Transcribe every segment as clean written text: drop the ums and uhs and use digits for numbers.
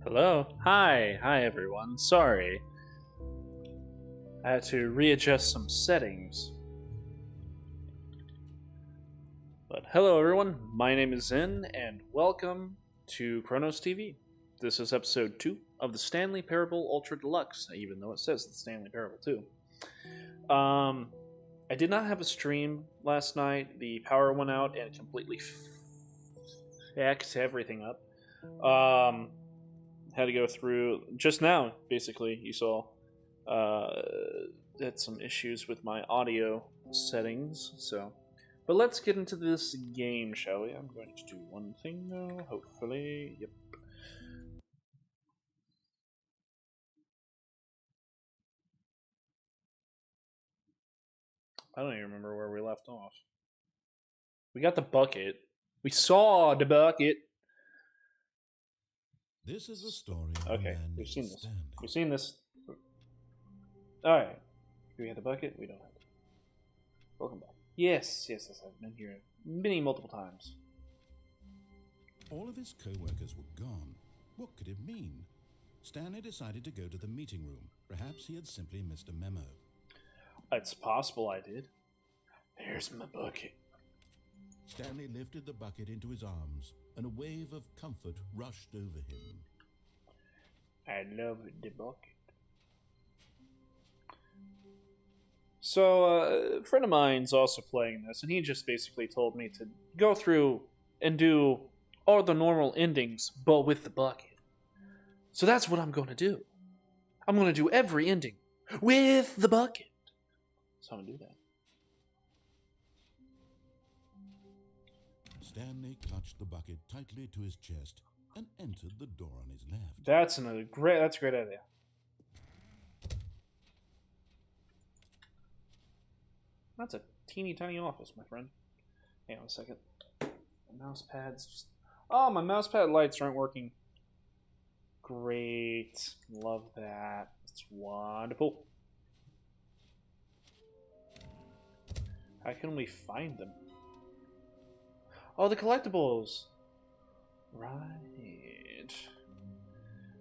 Hello. Hi everyone. Sorry. I had to readjust some settings. But hello everyone. My name is Zen and welcome to Chronos TV. This is episode 2 of the Stanley Parable Ultra Deluxe, even though it says the Stanley Parable 2. I did not have a stream last night. The power went out and completely fucked everything up. Had to go through just now. Basically, you saw had some issues with my audio settings. But let's get into this game, shall we? I'm going to do one thing though. Hopefully, yep. I don't even remember where we left off. We got the bucket. We saw the bucket. This is a story of Okay, a man we've seen named this. Stanley. We've seen this. Alright. Do we have the bucket? We don't have it. Welcome back. Yes. I've been here multiple times. All of his co-workers were gone. What could it mean? Stanley decided to go to the meeting room. Perhaps he had simply missed a memo. It's possible I did. There's my bucket. Stanley lifted the bucket into his arms, and a wave of comfort rushed over him. I love the bucket. So, a friend of mine's also playing this, and he just basically told me to go through and do all the normal endings, but with the bucket. So that's what I'm going to do. I'm going to do every ending with the bucket. So I'm going to do that. Stanley clutched the bucket tightly to his chest and entered the door on his left. That's a great idea. That's a teeny tiny office, my friend. Hang on a second. My mouse pad's just... Oh, my mouse pad lights aren't working. Great. Love that. It's wonderful. How can we find them? Oh, the collectibles! Right.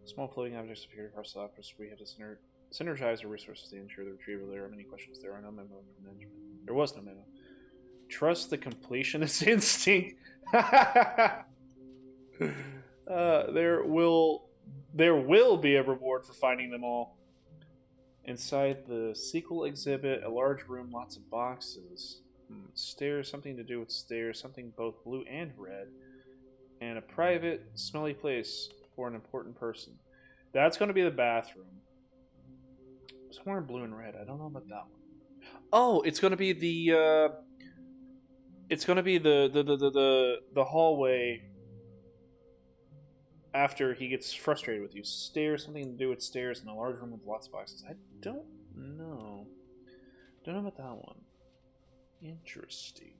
Small floating objects appear across the office. We have to synergize our resources to ensure the retrieval. There are many questions. There are no memo from management. There was no memo. Trust the completionist instinct. There will be a reward for finding them all. Inside the sequel exhibit, a large room, lots of boxes. Stairs, something to do with stairs, something both blue and red. And a private, smelly place for an important person. That's going to be the bathroom. Somewhere in blue and red. I don't know about that one. Oh, it's going to be the the hallway after he gets frustrated with you. Stairs, something to do with stairs in a large room with lots of boxes. I don't know. Don't know about that one. Interesting.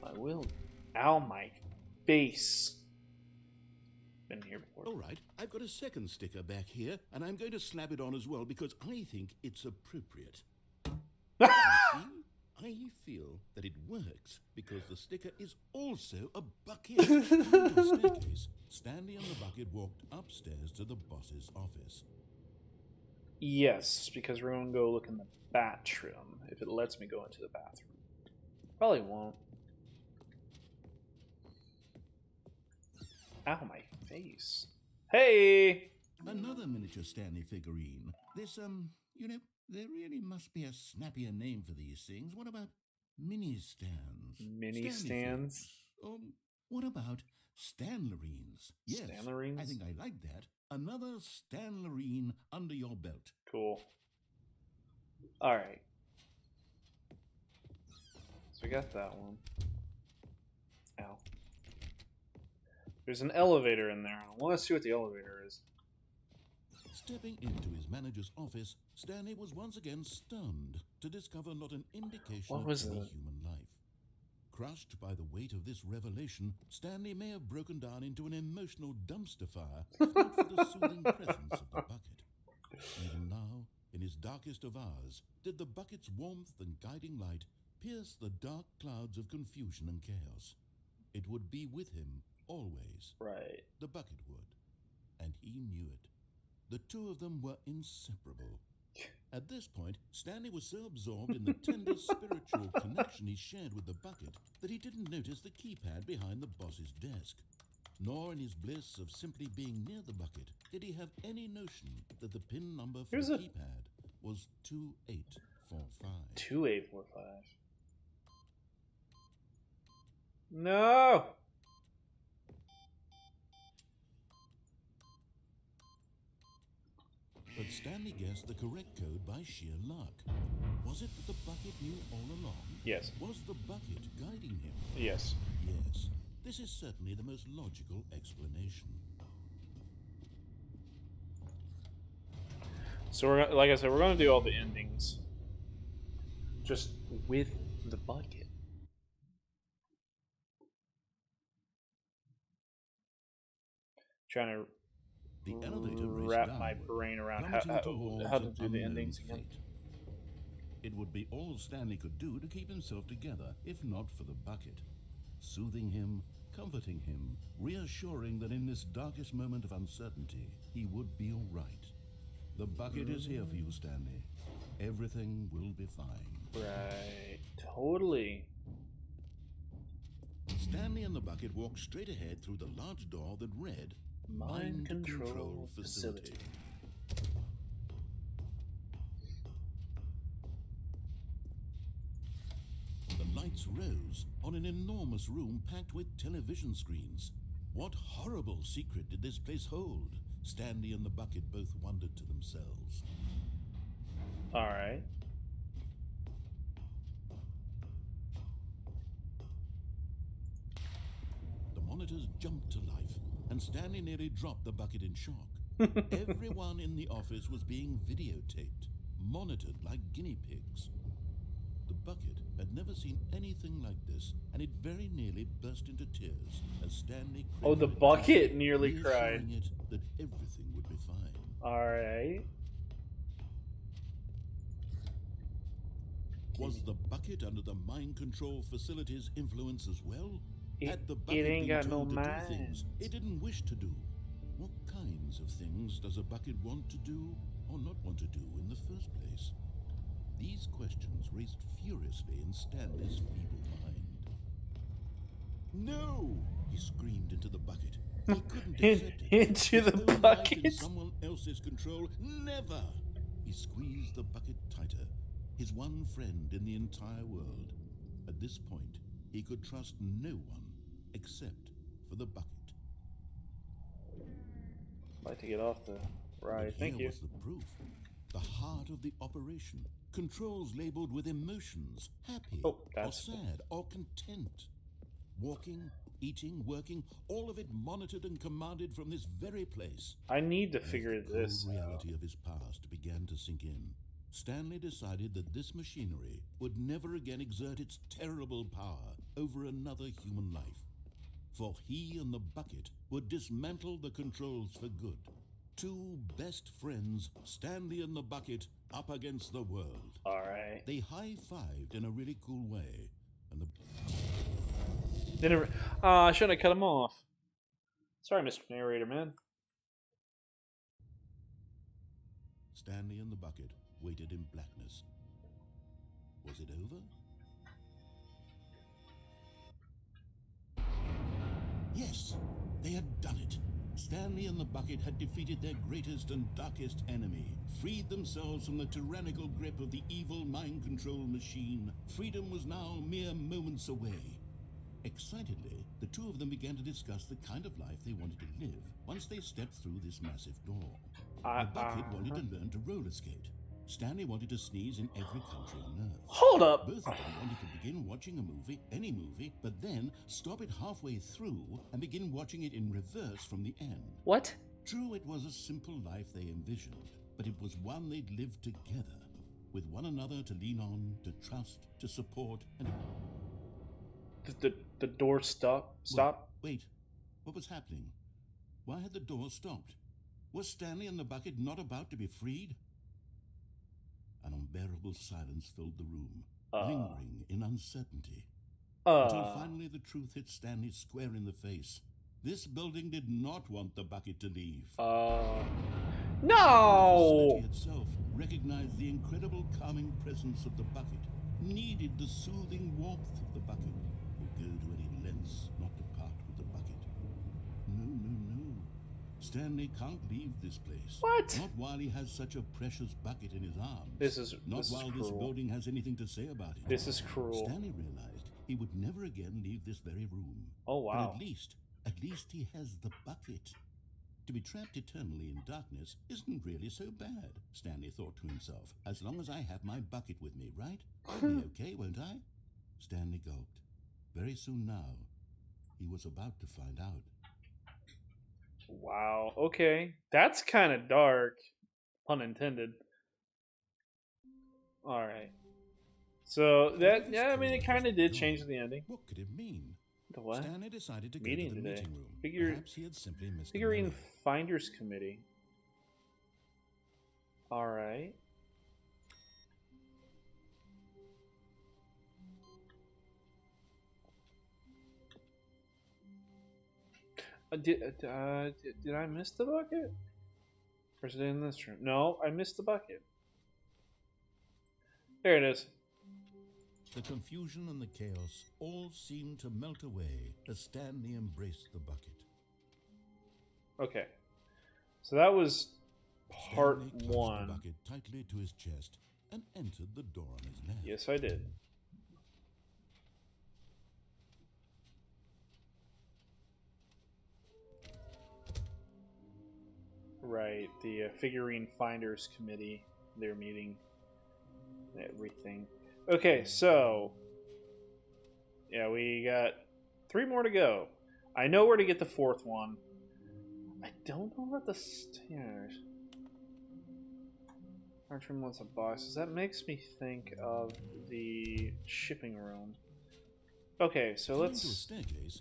I will. Ow, my face. Been here before. All right, I've got a second sticker back here, and I'm going to slap it on as well because I think it's appropriate. You see, I feel that it works because the sticker is also a bucket. The staircase. Stanley and the bucket walked upstairs to the boss's office. Yes, because we're going to go look in the bathroom if it lets me go into the bathroom. Probably won't. Ow, my face. Hey! Another miniature Stanley figurine. This, you know, there really must be a snappier name for these things. What about mini stands? Mini stands? What about Stanlerines? Yes, Stanlerines? I think I like that. Another Stanlerine under your belt. Cool. Alright. So we got that one. Ow. There's an elevator in there. I want to see what the elevator is. Stepping into his manager's office, Stanley was once again stunned to discover not an indication What of was any that? human life. Crushed by the weight of this revelation, Stanley may have broken down into an emotional dumpster fire if not for the soothing presence of the bucket. Even now, in his darkest of hours, did the bucket's warmth and guiding light pierce the dark clouds of confusion and chaos. It would be with him always. Right. The bucket would. And he knew it. The two of them were inseparable. At this point, Stanley was so absorbed in the tender spiritual connection he shared with the bucket that he didn't notice the keypad behind the boss's desk. Nor in his bliss of simply being near the bucket did he have any notion that the pin number for the keypad was 2845. 2845. No! But Stanley guessed the correct code by sheer luck. Was it that the bucket knew all along? Yes. Was the bucket guiding him? Yes. Yes. This is certainly the most logical explanation. So we're like I said, we're going to do all the endings, just with the bucket. Trying to The elevator wrap raced my downward, brain around plummeting towards how to an do the unknown endings again. fate. It would be all Stanley could do to keep himself together, if not for the bucket. Soothing him, comforting him, reassuring that in this darkest moment of uncertainty, he would be all right. The bucket is here for you, Stanley. Everything will be fine. Right. Totally. Stanley and the bucket walked straight ahead through the large door that read, Mind Control Facility. The lights rose on an enormous room packed with television screens. What horrible secret did this place hold? Stanley and the bucket both wondered to themselves. Alright. The monitors jumped to life, and Stanley nearly dropped the bucket in shock. Everyone in the office was being videotaped, monitored like guinea pigs. The bucket had never seen anything like this, and it very nearly burst into tears as Stanley cried. Oh, the bucket nearly cried. Reassuring it that everything would be fine. Alright. Was the bucket under the mind control facility's influence as well? Had the It bucket ain't been got no told to do mind. things it didn't wish to do? What kinds of things does a bucket want to do or not want to do in the first place? These questions raced furiously in Stanley's feeble mind. No! He screamed into the bucket. He couldn't accept it. Into the His own life in bucket. someone else's control? Never! He squeezed the bucket tighter. His one friend in the entire world. At this point, he could trust no one except for the bucket. I'd like to get off the ride. But Thank here you. was the proof. The heart of the operation. Controls labeled with emotions. Happy, Oh, or that's- sad, or content. Walking, eating, working, all of it monitored and commanded from this very place. I need to As figure the this cold out. reality of his past began to sink in, Stanley decided that this machinery would never again exert its terrible power over another human life. For he and the bucket would dismantle the controls for good. Two best friends, Stanley and the bucket, up against the world. Alright. They high-fived in a really cool way, and the I shouldn't have cut him off. Sorry, Mr. Narrator, man. Stanley and the bucket waited in blackness. Was it over? Yes, they had done it. Stanley and the bucket had defeated their greatest and darkest enemy, freed themselves from the tyrannical grip of the evil mind control machine. Freedom was now mere moments away. Excitedly, the two of them began to discuss the kind of life they wanted to live once they stepped through this massive door. The bucket wanted to learn to roller skate. Stanley wanted to sneeze in every country on Earth. Hold up. Both of them wanted to begin watching a movie, any movie, but then stop it halfway through and begin watching it in reverse from the end. What? True, it was a simple life they envisioned, but it was one they'd lived together, with one another to lean on, to trust, to support, and... The door stop? Wait, what was happening? Why had the door stopped? Was Stanley and the bucket not about to be freed? An unbearable silence filled the room, lingering in uncertainty. Until finally the truth hit Stanley square in the face. This building did not want the bucket to leave. No! The facility itself recognized the incredible calming presence of the bucket, needed the soothing warmth of the bucket, would go to any lengths not to part with the bucket. No. Stanley can't leave this place. What? Not while he has such a precious bucket in his arms. This is while this building has anything to say about it. This is cruel. Stanley realized he would never again leave this very room. Oh, wow. But at least he has the bucket. To be trapped eternally in darkness isn't really so bad, Stanley thought to himself. As long as I have my bucket with me, right? I'll be okay, won't I? Stanley gulped. Very soon now, he was about to find out. Wow, okay. That's kind of dark. Pun intended. Alright. So, it kind of did change the ending. What could it mean? The what? Stanley decided to go Meeting to the today. meeting room. Perhaps he had simply missed Figurine Finders Committee. Alright. Did I miss the bucket? Or is it in this room? No, I missed the bucket. There it is. The confusion and the chaos all seemed to melt away as Stanley embraced the bucket. Okay. So that was part Stanley clutched one. the bucket tightly to his chest and entered the door on his left. Yes, I did. Right, the Figurine Finders Committee, they're meeting everything. Okay, so yeah, we got 3 more to go. I know where to get the 4th one. I don't know about the stairs. Large room, lots of boxes. That makes me think of the shipping room. Okay, so let's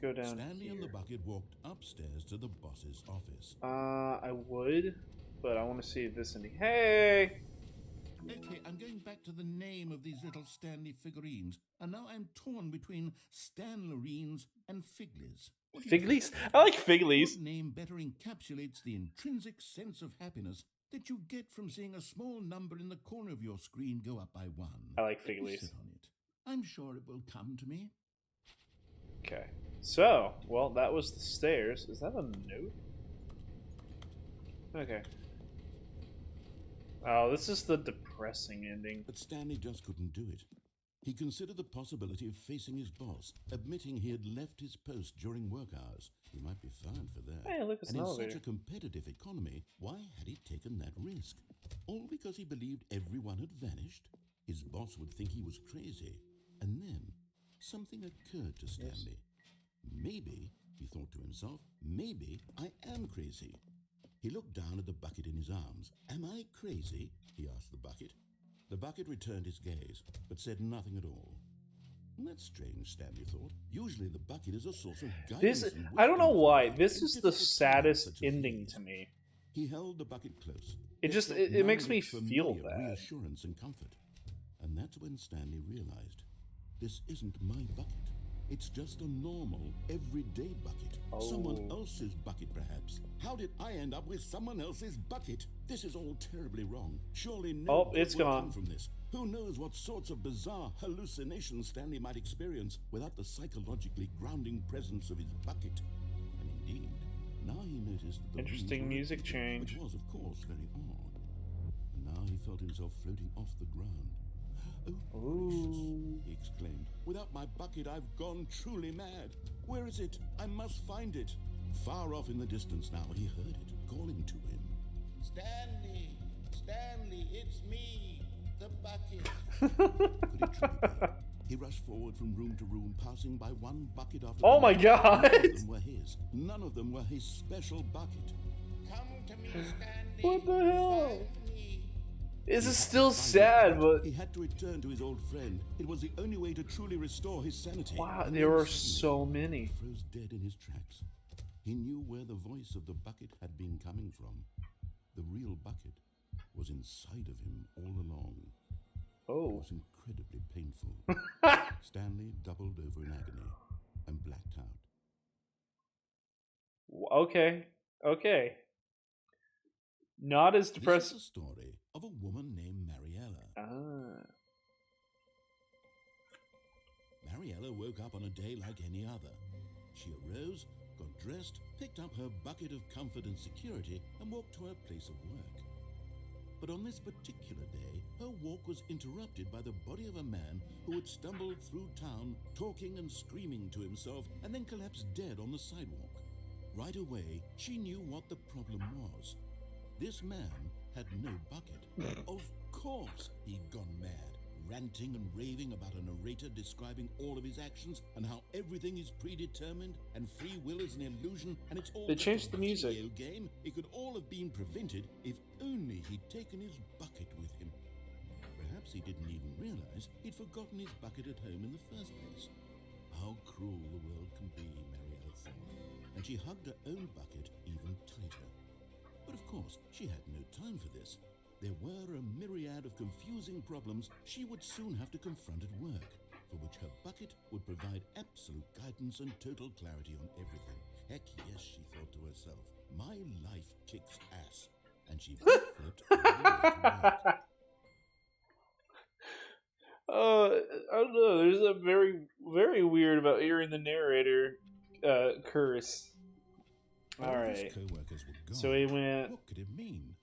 go down Stanley here. and the bucket walked upstairs to the boss's office. I would, but I want to see if this ending. Hey! Okay, I'm going back to the name of these little Stanley figurines, and now I'm torn between Stanlerines and Figlies. Figlies? I like Figlies. What name better encapsulates the intrinsic sense of happiness that you get from seeing a small number in the corner of your screen go up by 1? I like Let me Figlies. sit on it. I'm sure it will come to me. Okay. So, well, that was the stairs. Is that a note? Okay. Oh, this is the depressing ending. But Stanley just couldn't do it. He considered the possibility of facing his boss, admitting he had left his post during work hours. He might be fired for that. Hey, look, it's And an in elevator. such a competitive economy, why had he taken that risk? All because he believed everyone had vanished? His boss would think he was crazy. And then something occurred to Stanley. Maybe, he thought to himself, maybe I am crazy. He looked down at the bucket in his arms. Am I crazy? He asked the bucket. The bucket returned his gaze, but said nothing at all. That's strange, Stanley thought. Usually the bucket is a source of guidance. I don't know why. This is the saddest ending to me. He held the bucket close. It makes me feel bad. Reassurance and comfort. And that's when Stanley realized, this isn't my bucket. It's just a normal, everyday bucket. Oh. Someone else's bucket, perhaps. How did I end up with someone else's bucket? This is all terribly wrong. Surely no good it's will gone. come from this. Who knows what sorts of bizarre hallucinations Stanley might experience without the psychologically grounding presence of his bucket. And indeed, now he noticed that the Interesting rooms were music repeated, change. which was, of course, very odd. And now he felt himself floating off the ground. Oh, gracious, he exclaimed. Without my bucket, I've gone truly mad. Where is it? I must find it. Far off in the distance now, he heard it, calling to him. Stanley! Stanley, it's me! the bucket. Could it truly be? He rushed forward from room to room, passing by one bucket after Oh the my next. God! None of them were his. None of them were his special bucket. Come to me, Stanley. What the hell? Find me. This He is had to still find his sad, bucket. but He had to return to his old friend. It was the only way to truly restore his sanity. wow, And there then were suddenly, so many. he froze dead in his tracks. He knew where the voice of the bucket had been coming from. The real bucket was inside of him all along. It Oh. was incredibly painful. Stanley doubled over in agony and blacked out. Okay. Okay. Not as This is depressing. the story of a woman named Mariella. Ah. Mariella woke up on a day like any other. She arose, got dressed, picked up her bucket of comfort and security, and walked to her place of work. But on this particular day, her walk was interrupted by the body of a man who had stumbled through town, talking and screaming to himself, and then collapsed dead on the sidewalk. Right away, she knew what the problem was. This man had no bucket. Of course he'd gone mad, ranting and raving about a narrator describing all of his actions and how everything is predetermined and free will is an illusion and it's all They just changed a the music. video game. It could all have been prevented if only he'd taken his bucket with him. Perhaps he didn't even realize he'd forgotten his bucket at home in the first place. How cruel the world can be, Mariella thought, and she hugged her own bucket even tighter. But of course, she had no time for this. There were a myriad of confusing problems she would soon have to confront at work, for which her bucket would provide absolute guidance and total clarity on everything. Heck yes, she thought to herself, my life kicks ass. And she flipped all the way to work. I don't know. There's a very, very weird about hearing the narrator curse. All All of his right. co-workers were gone. So he went. What could it mean?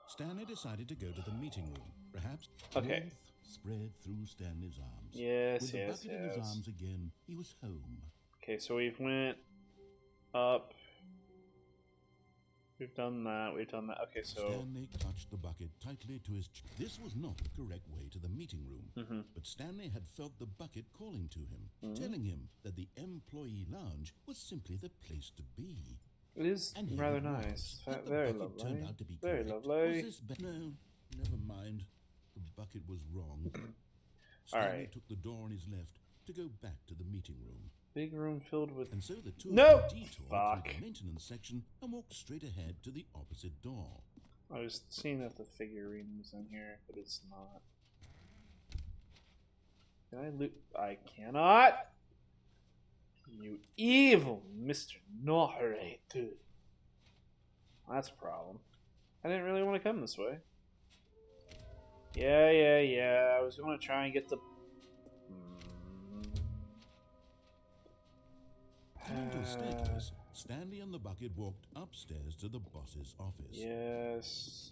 Stanley decided to go to the meeting room. Perhaps Okay. warmth spread through Stanley's arms. Yes, With the yes, bucket in his yes. arms again, he was home. Okay, so we've went up. We've done that. We've done that. Okay, so Stanley clutched the bucket tightly to his chest. This was not the correct way to the meeting room, but Stanley had felt the bucket calling to him, telling him that the employee lounge was simply the place to be. it is And here rather it was. nice. That the Very bucket turned lovely. out to be Very correct. lovely. Was this no, never mind. The bucket was wrong. All Stanley right. took the door on his left to go back to the meeting room. Big room filled with. And so the two No! of them detoured Fuck. through the maintenance section and walked straight ahead to the opposite door. I was seeing if the figurine was in here, but it's not. Can I loot? I cannot! You evil Mr. Narrator. That's a problem. I didn't really want to come this way. Yeah. I was going to try and get the... Coming to a staircase, Stanley and the bucket walked upstairs to the boss's office. Yes.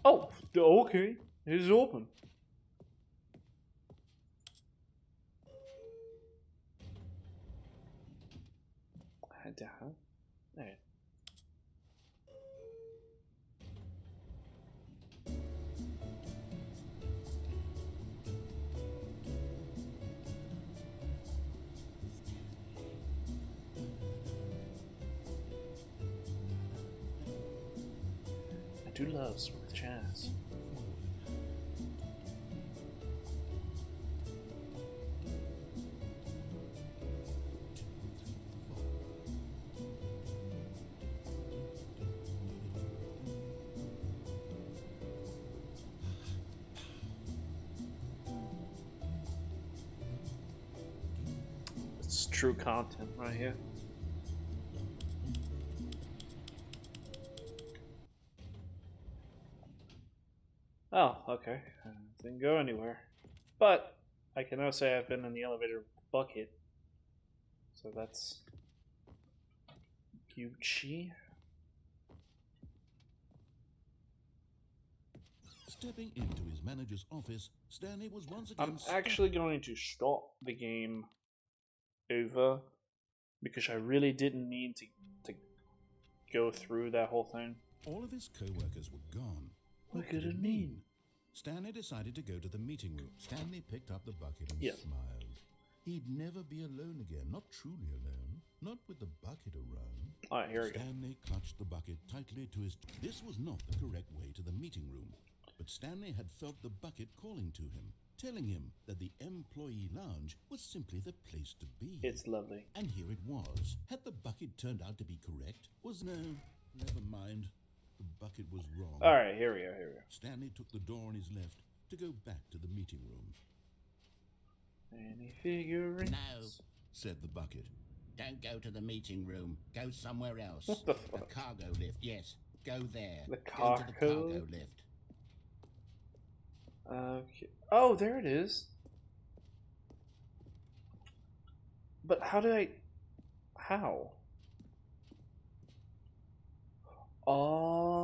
Oh, okay. It is open. Down. There. I do love smooth jazz. It's true content right here. Oh, okay. Didn't go anywhere. But I can now say I've been in the elevator bucket. So that's Gucci. Stepping into his manager's office, Stanley was once again I'm actually going to stop the game over because I really didn't mean to go through that whole thing. All of his co-workers were gone. What could it mean? Stanley decided to go to the meeting room. Stanley picked up the bucket and smiled. He'd never be alone again, not truly alone, not with the bucket around. All right, here we go. Stanley clutched the bucket tightly to his... This was not the correct way to the meeting room, but Stanley had felt the bucket calling to him, telling him that the employee lounge was simply the place to be. It's lovely. And here it was. Had the bucket turned out to be correct? Never mind. The bucket was wrong. All right, here we go. Stanley took the door on his left to go back to the meeting room. Any figurines? No, said the bucket. don't go to the meeting room. Go somewhere else. What the fuck? The cargo lift, yes. Go there. The Go to the cargo? cargo lift. Okay. Oh, there it is. But how did I... How? Oh.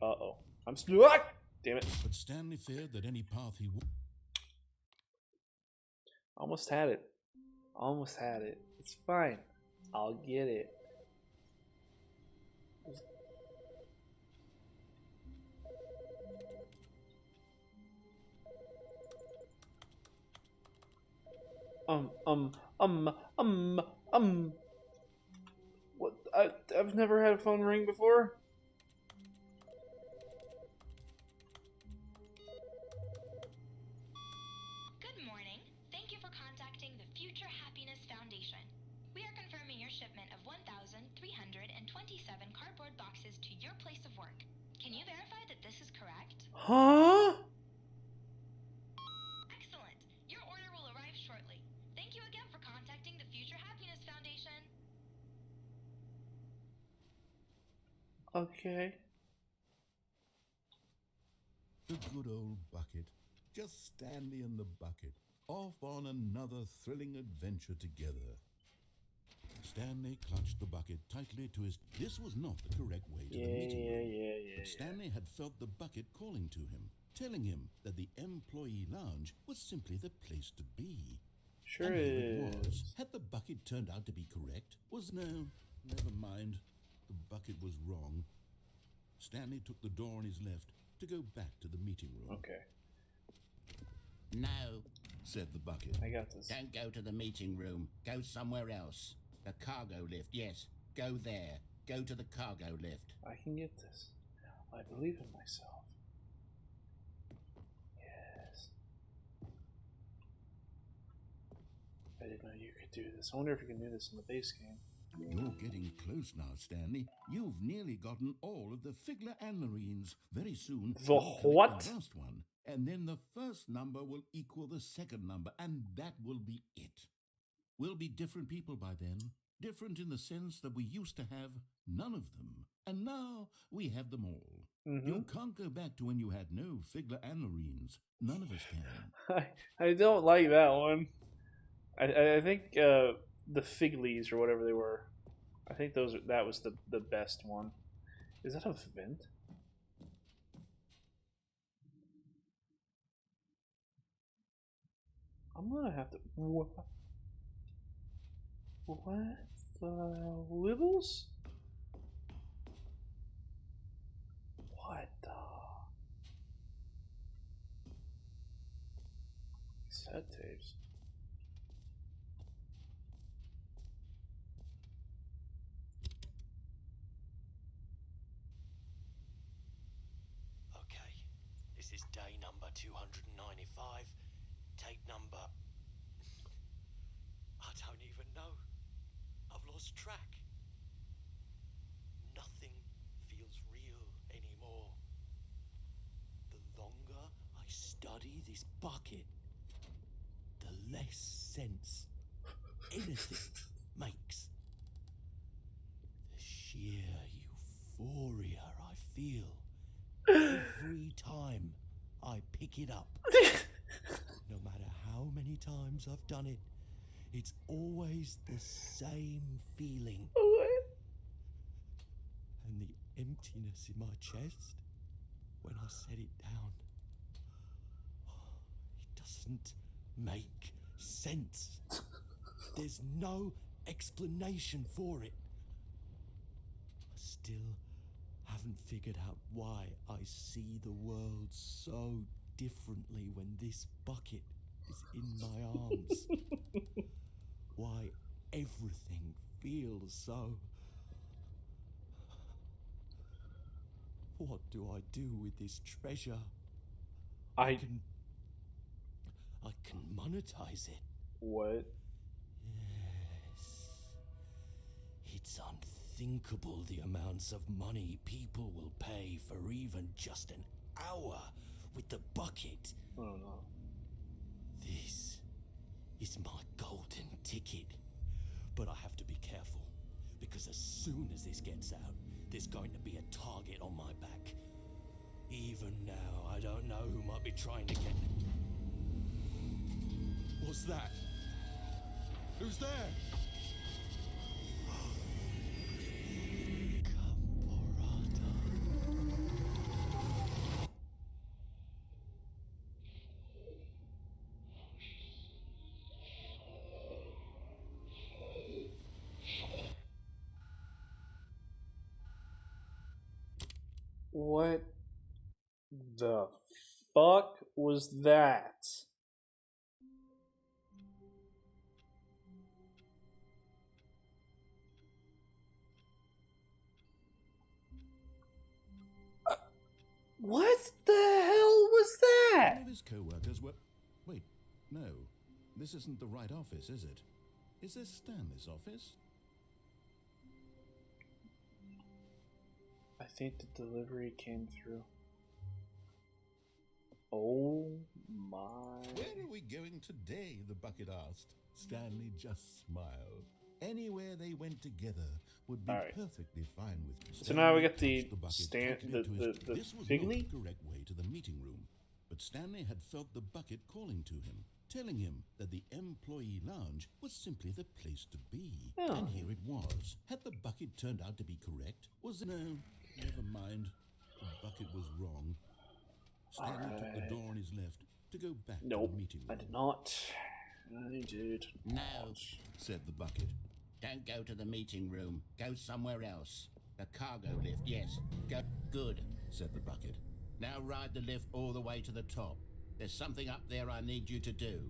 Uh-oh. I'm stuck! Damn it. But Stanley feared that any path he would... Almost had it. Almost had it. It's fine. I'll get it. What? I've never had a phone ring before. Good morning. Thank you for contacting the Future Happiness Foundation. We are confirming your shipment of 1,327 cardboard boxes to your place of work. Can you verify that this is correct? Huh? Excellent. Your order will arrive shortly. Thank you again for contacting the Future Happiness Foundation. Okay. The good old bucket. Just Stanley and the bucket, off on another thrilling adventure together. Stanley clutched the bucket tightly to his... This was not the correct way to the meeting room. But Stanley had felt the bucket calling to him, telling him that the employee lounge was simply the place to be. Sure and here is. it was. Had the bucket turned out to be correct? Never mind. The bucket was wrong. Stanley took the door on his left to go back to the meeting room. Okay. No, said the bucket. I got this. don't go to the meeting room. Go somewhere else. The cargo lift, yes. Go there. Go to the cargo lift. I can get this. I believe in myself. Yes. I didn't know you could do this. I wonder if you can do this in the base game. You're getting close now, Stanley. You've nearly gotten all of the Figler and Marines. Very soon, The you'll collect what? the last one, and then the first number will equal the second number, and that will be it. We'll be different people by then. Different in the sense that we used to have none of them, and now we have them all. You can't go back to when you had no Figler and Marines. None of us can. I don't like that one. I think the Figlies or whatever they were. I think that was the best one. Is that a vent? I'm gonna have to. What the wibbles? What the set tapes? Okay, this is day number 295. Tape number... I don't even know. I've lost track. Nothing feels real anymore. The longer I study this bucket, the less sense anything makes. The sheer euphoria I feel every time I pick it up. No matter how many times I've done it, it's always the same feeling. What? And the emptiness in my chest when I set it down. It doesn't make sense. There's no explanation for it. I still haven't figured out why I see the world so differently when this bucket is in my arms. Why everything feels so... What do I do with this treasure? I can monetize it. What? Yes. It's unthinkable the amounts of money people will pay for even just an hour with the bucket. I don't know. This is my golden ticket. But I have to be careful, because as soon as this gets out, there's going to be a target on my back. Even now, I don't know who might be trying to get... What's that? Who's there? What the fuck was that? What the hell was that? One of his co-workers were... Wait, no. This isn't the right office, is it? Is this Stanley's office? I think the delivery came through. Oh my. Where are we going today? The bucket asked. Stanley just smiled. Anywhere they went together would be perfectly fine with me. So now we got the This was fig not leaf? the correct way to the meeting room, but Stanley had felt the bucket calling to him, telling him that the employee lounge was simply the place to be. Oh. And here it was. Had the bucket turned out to be correct? Was it... No, never mind. The bucket was wrong. Stanley took the door on his left to go back to the meeting room. I did not. I did. No, Said the bucket. don't go to the meeting room. Go somewhere else. The cargo lift, yes. Go. Good, said the bucket. Now ride the lift all the way to the top. There's something up there I need you to do.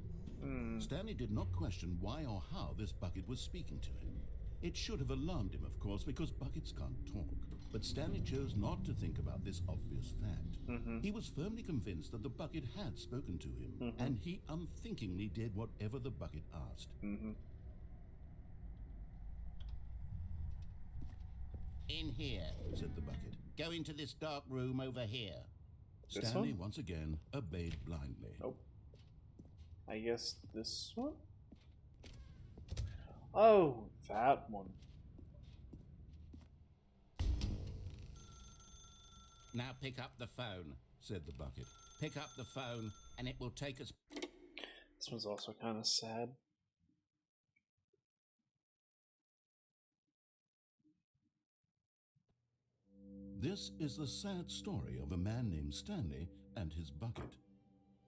Stanley did not question why or how this bucket was speaking to him. It should have alarmed him, of course, because buckets can't talk. But Stanley chose not to think about this obvious fact. He was firmly convinced that the bucket had spoken to him, and he unthinkingly did whatever the bucket asked. In here, Said the bucket. go into this dark room over here. This Stanley one? once again obeyed blindly. Nope. I guess this one? Oh, that one. Now pick up the phone. Said the bucket. Pick up the phone, and it will take us... This one's also kind of sad. This is the sad story of a man named Stanley and his bucket.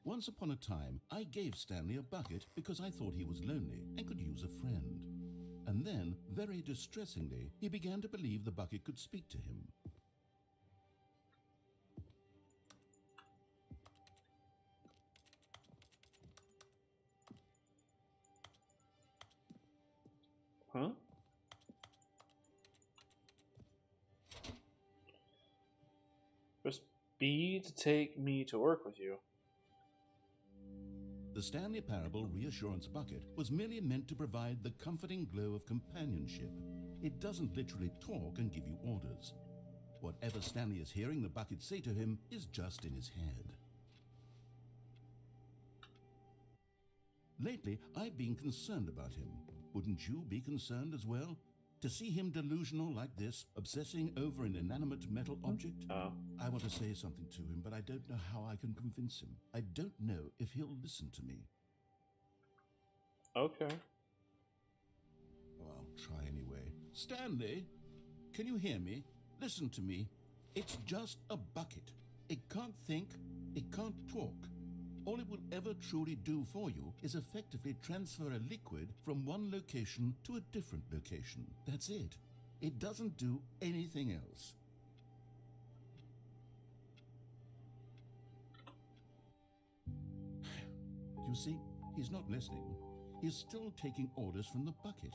Once upon a time, I gave Stanley a bucket because I thought he was lonely and could use a friend. And then, very distressingly, he began to believe the bucket could speak to him. Huh? Press B to take me to work with you. The Stanley Parable Reassurance Bucket was merely meant to provide the comforting glow of companionship. It doesn't literally talk and give you orders. Whatever Stanley is hearing the bucket say to him is just in his head. Lately, I've been concerned about him. Wouldn't you be concerned as well? To see him delusional like this, obsessing over an inanimate metal object? Oh. I want to say something to him, but I don't know how I can convince him. I don't know if he'll listen to me. Okay. Well, I'll try anyway. Stanley, can you hear me? Listen to me. It's just a bucket. It can't think. It can't talk. All it will ever truly do for you is effectively transfer a liquid from one location to a different location. That's it. It doesn't do anything else. You see, he's not listening. He's still taking orders from the bucket.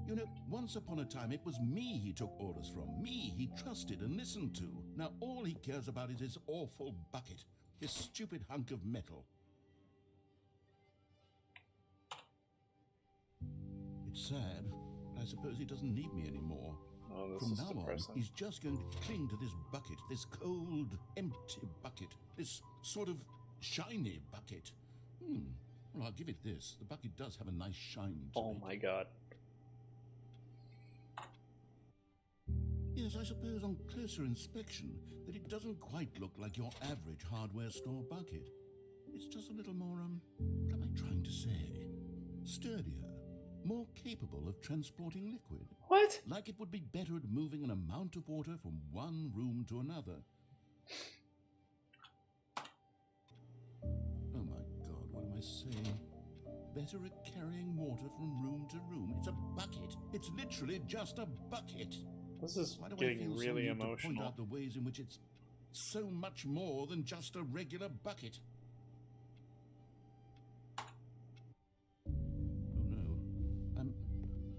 You know, once upon a time, it was me he took orders from. Me he trusted and listened to. Now all he cares about is his awful bucket. This stupid hunk of metal. It's sad, but I suppose he doesn't need me anymore. Oh, this From is now on, depressing. he's just going to cling to this bucket, this cold, empty bucket, this sort of shiny bucket. Well, I'll give it this. The bucket does have a nice shine to Oh it. my god. Yes, I suppose on closer inspection that it doesn't quite look like your average hardware store bucket. It's just a little more, what am I trying to say? Sturdier, more capable of transporting liquid. What? Like it would be better at moving an amount of water from one room to another. Oh my god, what am I saying? Better at carrying water from room to room. It's a bucket. It's literally just a bucket. This is Why do I getting feel so really need to point emotional. out the ways in which it's so much more than just a regular bucket? Oh no,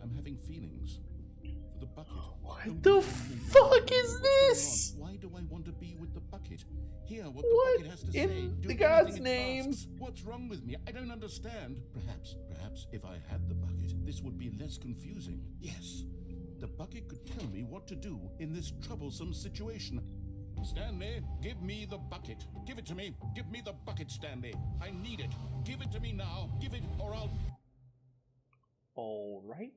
I'm having feelings for the bucket. What the fuck is this? Why do I want to be with the bucket? Hear what What the bucket has to in say. Do the God's anything it name? asks. What's wrong with me? I don't understand. Perhaps if I had the bucket, this would be less confusing. Yes, the bucket could tell me what to do in this troublesome situation. Stanley, give me the bucket. Give it to me. Give me the bucket, Stanley. I need it. Give it to me now. Give it or I'll... All right.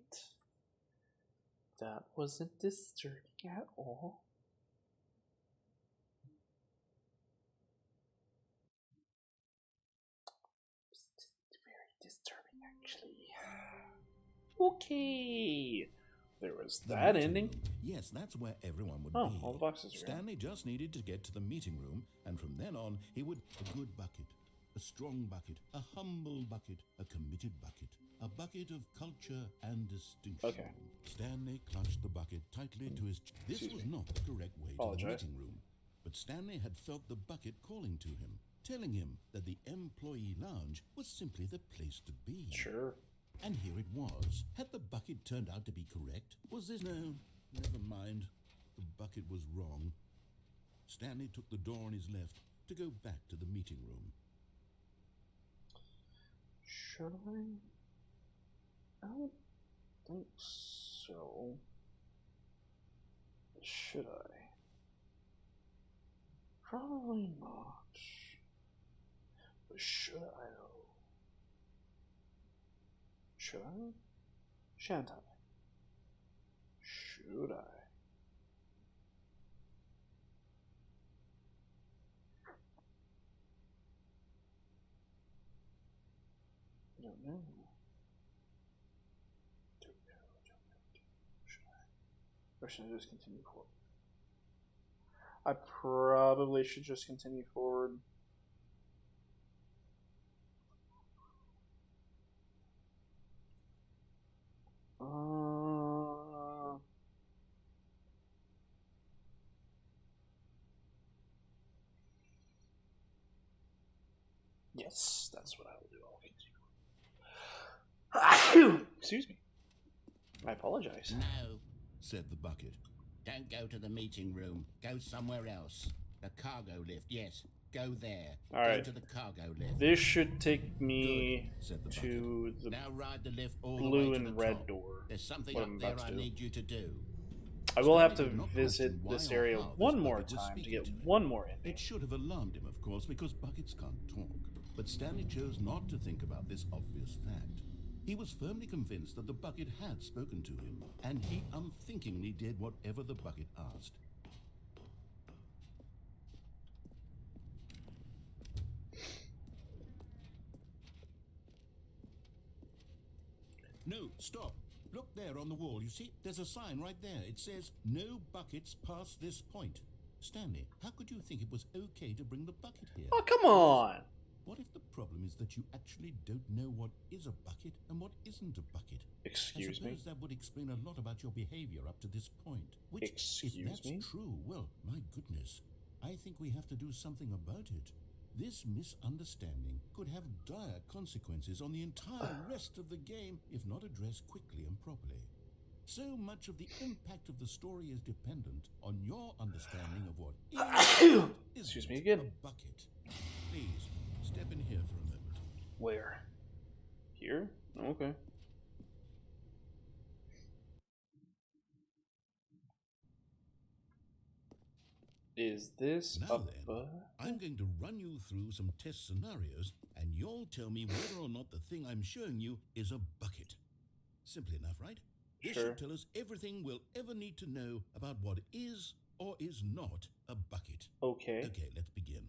That wasn't disturbing at all. It's very disturbing, actually. Okay. There was The that meeting ending. room. Yes, that's where everyone would Oh, be. all the boxes are gone. Stanley just needed to get to the meeting room, and from then on, he would... A good bucket, a strong bucket, a humble bucket, a committed bucket, a bucket of culture and distinction. Okay. Stanley clutched the bucket tightly to his... This Excuse was me. not the correct way to the Apologize. meeting room, but Stanley had felt the bucket calling to him, telling him that the employee lounge was simply the place to be. Sure. And here it was. Had the bucket turned out to be correct? Was this... No, never mind. The bucket was wrong. Stanley took the door on his left to go back to the meeting room. Should I? I don't think so. Should I? Probably not. But should I though? Should I? Shan't I? Should I? I don't know. Should I? Or should I just continue forward? I probably should just continue forward. Yes, that's what I will do. I'll continue. Excuse me. I apologize. No, Said the bucket. don't go to the meeting room. Go somewhere else. The cargo lift, yes. Go there. All right. Go to the cargo lift. This should take me Good, said the to the Now ride the lift all the blue way to and the red top. door. There's something What up I'm there about to I do. need you to do. I will have to Stanley did not visit question this why or area how one this more bucket was time to speaking get to him. one more ending. It should have alarmed him, of course, because buckets can't talk. But Stanley chose not to think about this obvious fact. He was firmly convinced that the bucket had spoken to him, and he unthinkingly did whatever the bucket asked. No, stop. Look there on the wall. You see, there's a sign right there. It says, "No buckets past this point." Stanley, how could you think it was okay to bring the bucket here? Oh, come on! What if the problem is that you actually don't know what is a bucket and what isn't a bucket? Excuse I me? suppose that would explain a lot about your behavior up to this point. Which, if Excuse that's me? true, well, my goodness, I think we have to do something about it. This misunderstanding could have dire consequences on the entire rest of the game if not addressed quickly and properly. So much of the impact of the story is dependent on your understanding of what is and Excuse isn't me again. a bucket. Please, step in here for a moment. Where? Here? Okay. Is this Now a then, I'm going to run you through some test scenarios, and you'll tell me whether or not the thing I'm showing you is a bucket. Simple enough, right? This Sure. should tell us everything we'll ever need to know about what is or is not a bucket. Okay. Okay, let's begin.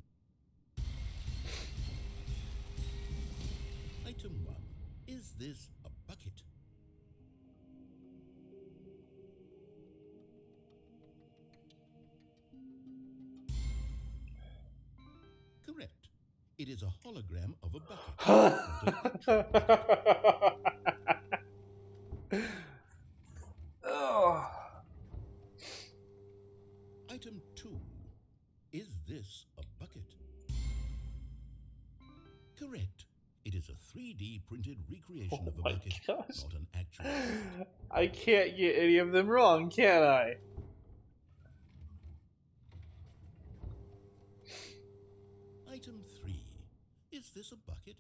Item 1. Is this a bucket? Correct. It is a hologram of a bucket. Not an actual bucket. Oh. Item 2. Is this a bucket? Correct. It is a 3D printed recreation Oh of a my bucket, gosh. not an actual bucket. I can't get any of them wrong, can I? Item 3. Is this a bucket?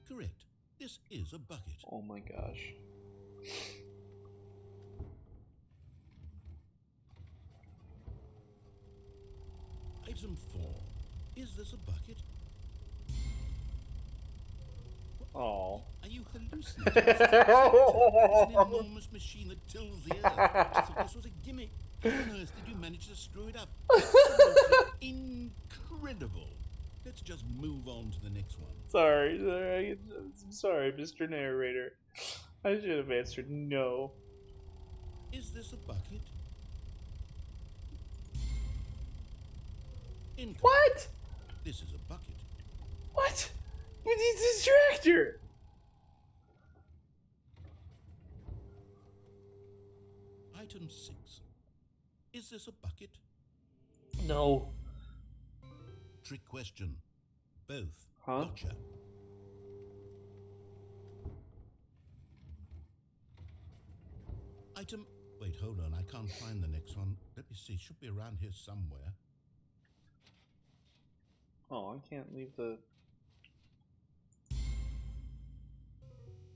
Correct. This is a bucket. Oh my gosh. Item 4. Is this a bucket? Oh. Are you hallucinating? It's an enormous machine that tills the earth. I thought this was a gimmick. How on earth did you manage to screw it up? Absolutely incredible. Let's just move on to the next one. Sorry, I'm sorry, Mr. Narrator. I should have answered no. Is this a bucket? Incorrect. What? This is a bucket. What? It needs a tractor. Item 6. Is this a bucket? No. Trick question. Both. Huh? Gotcha. Item... Wait, hold on. I can't find the next one. Let me see. Should be around here somewhere. Oh, I can't leave the...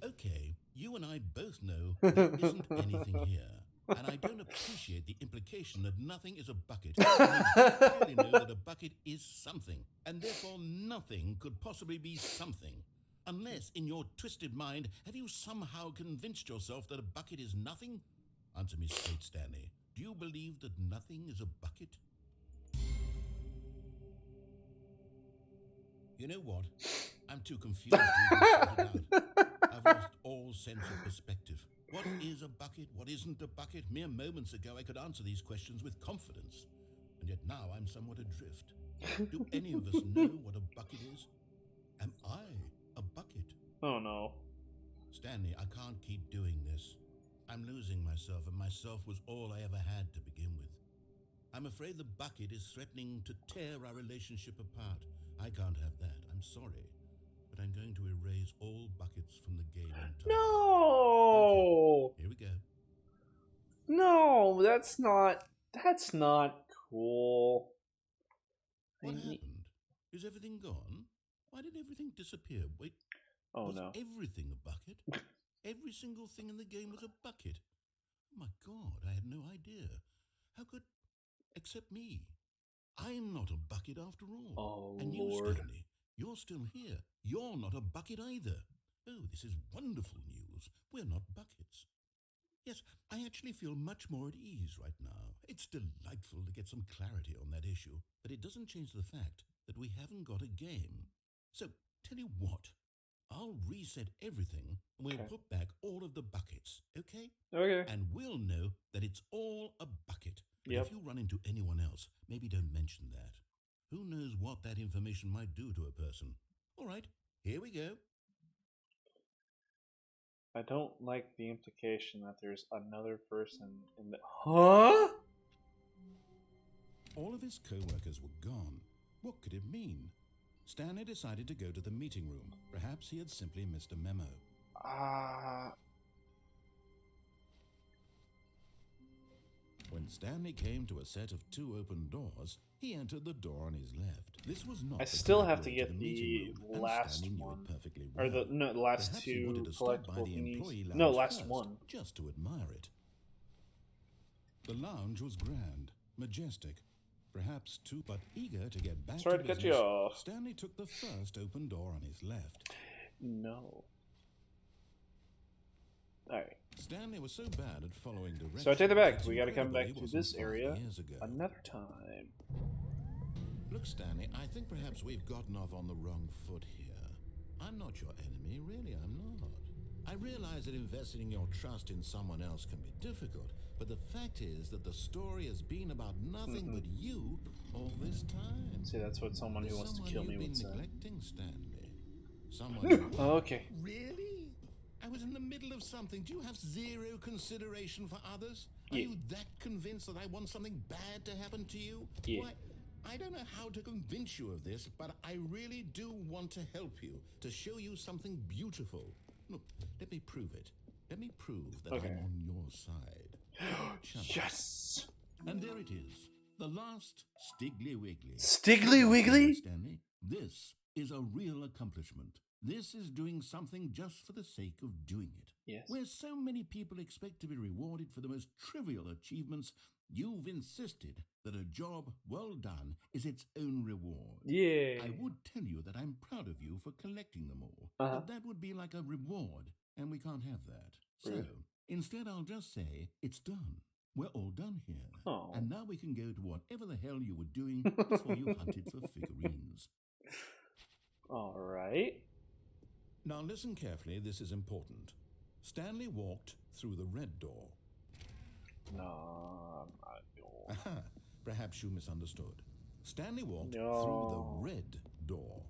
Okay, you and I both know there isn't anything here. And I don't appreciate the implication that nothing is a bucket. We clearly know that a bucket is something, and therefore nothing could possibly be something. Unless, in your twisted mind, have you somehow convinced yourself that a bucket is nothing? Answer me straight, Stanley. Do you believe that nothing is a bucket? You know what? I'm too confused to even sort it out. I've lost all sense of perspective. What is a bucket? What isn't a bucket? Mere moments ago I could answer these questions with confidence. And yet now I'm somewhat adrift. Do any of us know what a bucket is? Am I a bucket? Oh no. Stanley, I can't keep doing this. I'm losing myself, and myself was all I ever had to begin with. I'm afraid the bucket is threatening to tear our relationship apart. I can't have that. I'm sorry. But I'm going to erase all buckets from the game entirely. No. Okay, here we go. No, that's not cool. What happened? Is everything gone? Why did everything disappear? Wait, Oh was no. everything a bucket? Every single thing in the game was a bucket. Oh my God, I had no idea. How could... Except me. I'm not a bucket after all. Oh And you, Lord. Stanley, you're still here. You're not a bucket either. Oh, this is wonderful news. We're not buckets. Yes, I actually feel much more at ease right now. It's delightful to get some clarity on that issue, but it doesn't change the fact that we haven't got a game. So, tell you what, I'll reset everything and we'll Okay. put back all of the buckets, okay? Okay. And we'll know that it's all a bucket. But Yep. if you run into anyone else, maybe don't mention that. Who knows what that information might do to a person? All right, here we go. I don't like the implication that there's another person in the. Huh? All of his co-workers were gone. What could it mean? Stanley decided to go to the meeting room. Perhaps he had simply missed a memo. When Stanley came to a set of 2 open doors, he entered the door on his left. This was not I the still correct have to way get the the meeting room, and last Stanley knew one, it perfectly or well. the last Perhaps he wanted 2 to stop by collectible the thingies. employee lounge No, last first, one. just to admire it. The lounge was grand, majestic, perhaps too, but eager to get back Sorry to to cut business. you off. Stanley took the first open door on his left. No. Alright. Stanley was so bad at following directions. So I take it back. it's We gotta come incredible back he to wasn't this 5 area years ago. another time. Look, Stanley, I think perhaps we've gotten off on the wrong foot here. I'm not your enemy, really, I'm not. I realize that investing your trust in someone else can be difficult, but the fact is that the story has been about nothing but you all this time. See, that's what someone who wants to kill me would say. Someone you've been neglecting, Stanley. Someone you... Oh, okay. Really? I was in the middle of something. Do you have 0 consideration for others? Are Yeah. you that convinced that I want something bad to happen to you? Yeah. Why, I don't know how to convince you of this, but I really do want to help you, to show you something beautiful. Look, let me prove it. Let me prove that Okay. I'm on your side. Challenge. Yes! And there it is. The last Stiggly Wiggly. Stiggly Wiggly? Stanley, this is a real accomplishment. This is doing something just for the sake of doing it. Yes. Where so many people expect to be rewarded for the most trivial achievements, you've insisted that a job well done is its own reward. Yeah. I would tell you that I'm proud of you for collecting them all, Uh-huh. but that would be like a reward, and we can't have that. So, Rude. instead I'll just say, it's done. We're all done here. Oh. And now we can go to whatever the hell you were doing before you hunted for figurines. Alright. Now listen carefully, this is important. Stanley walked through the red door. No, I'm not going. Aha, perhaps you misunderstood. Stanley walked No. through the red door.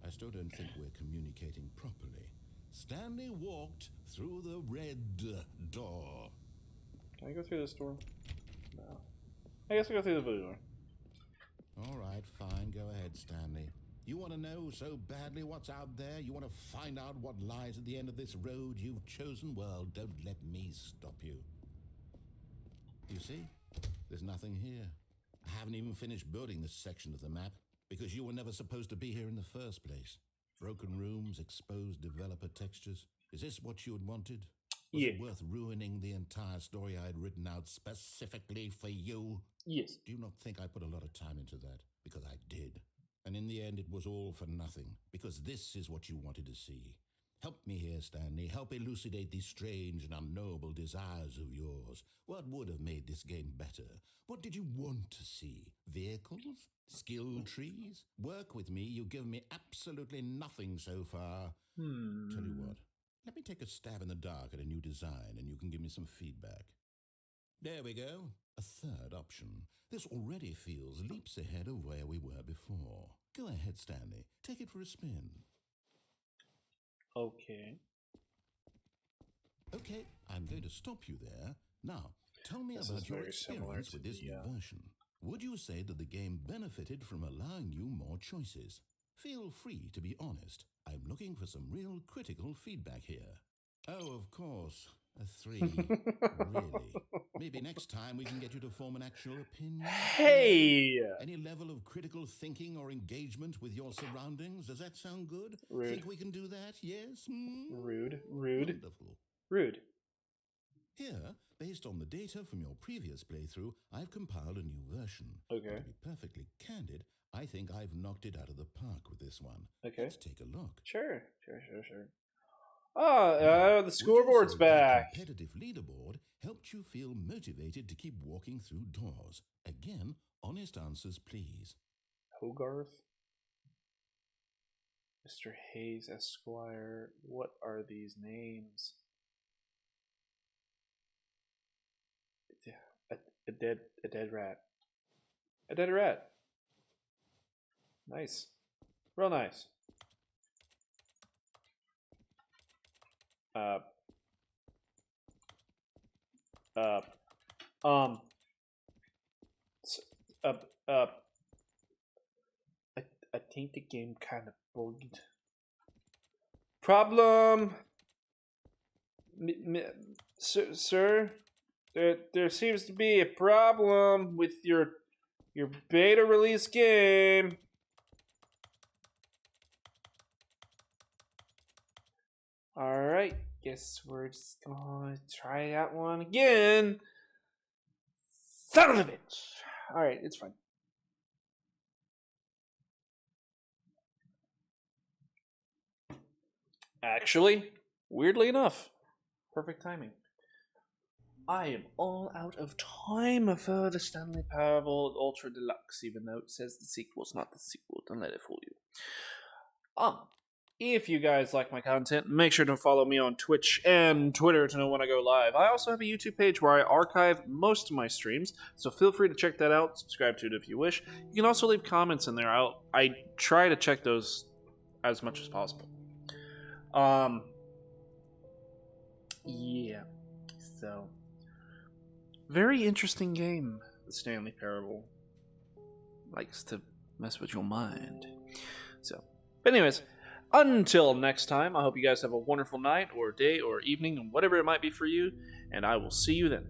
I still don't think we're communicating properly. Stanley walked through the red door. Can I go through this door? No. I guess I'll go through the blue door. All right, fine, go ahead, Stanley. You want to know so badly what's out there? You want to find out what lies at the end of this road you've chosen? Well, don't let me stop you. You see, there's nothing here. I haven't even finished building this section of the map because you were never supposed to be here in the first place. Broken rooms, exposed developer textures. Is this what you had wanted? Was it worth ruining the entire story I had written out specifically for you? Yes. Do you not think I put a lot of time into that? Because I did. And in the end, it was all for nothing. Because this is what you wanted to see. Help me here, Stanley. Help elucidate these strange and unknowable desires of yours. What would have made this game better? What did you want to see? Vehicles? Skill trees? Work with me. You've given me absolutely nothing so far. Tell you what. Let me take a stab in the dark at a new design and you can give me some feedback. There we go. A third option. This already feels leaps ahead of where we were before. Go ahead, Stanley. Take it for a spin. Okay. Okay, I'm going to stop you there. Now, tell me This about is your very similar experience to with this the, new version. Would you say that the game benefited from allowing you more choices? Feel free to be honest. I'm looking for some real critical feedback here. Oh, of course. A 3. Really? Maybe next time we can get you to form an actual opinion? Hey! Any level of critical thinking or engagement with your surroundings? Does that sound good? Rude. Think we can do that? Yes? Rude. Rude. Wonderful. Rude. Here, based on the data from your previous playthrough, I've compiled a new version. Okay. And to be perfectly candid, I think I've knocked it out of the park with this one. Okay. Let's take a look. Sure. Sure. Now, The would you scoreboard's say that back. competitive leaderboard helped you feel motivated to keep walking through doors. Again, honest answers, please. Hogarth? Mr. Hayes Esquire. What are these names? A dead rat. A dead rat. Nice. Real nice. Uh, um, s- uh, uh, I think the game kind of bugged. Problem, sir. There seems to be a problem with your beta release game. All right, guess we're just gonna try that one again. Son of a bitch. All right, it's fine. Actually, weirdly enough, perfect timing. I am all out of time for the Stanley Parable Ultra Deluxe, even though it says the sequel's not the sequel. Don't let it fool you. If you guys like my content, make sure to follow me on Twitch and Twitter to know when I go live. I also have a YouTube page where I archive most of my streams, so feel free to check that out. Subscribe to it if you wish. You can also leave comments in there. I try to check those as much as possible. Yeah. So, very interesting game, the Stanley Parable. Likes to mess with your mind. So, but anyways, until next time, I hope you guys have a wonderful night or day or evening, and whatever it might be for you, and I will see you then.